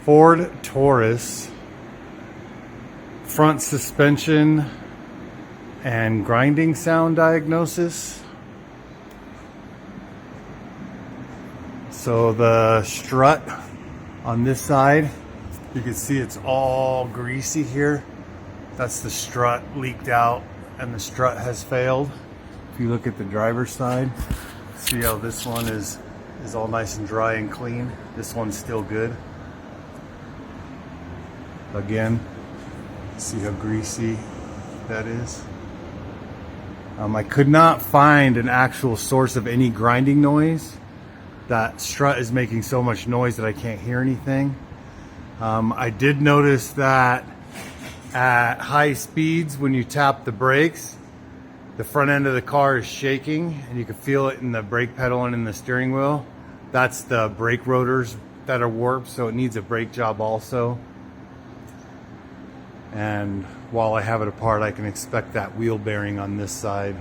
Ford Taurus front suspension and grinding sound diagnosis. So the strut on this side, you can see it's all greasy here. That's the strut leaked out and the strut has failed. If you look at the driver's side, see how this one is all nice and dry and clean. This one's still good. Again, see how greasy that is. I could not find an actual source of any grinding noise. That strut is making so much noise that I can't hear anything. I did notice that at high speeds, when you tap the brakes, the front end of the car is shaking, and you can feel it in the brake pedal and in the steering wheel. That's the brake rotors that are warped, so it needs a brake job also. And while I have it apart, I can expect that wheel bearing on this side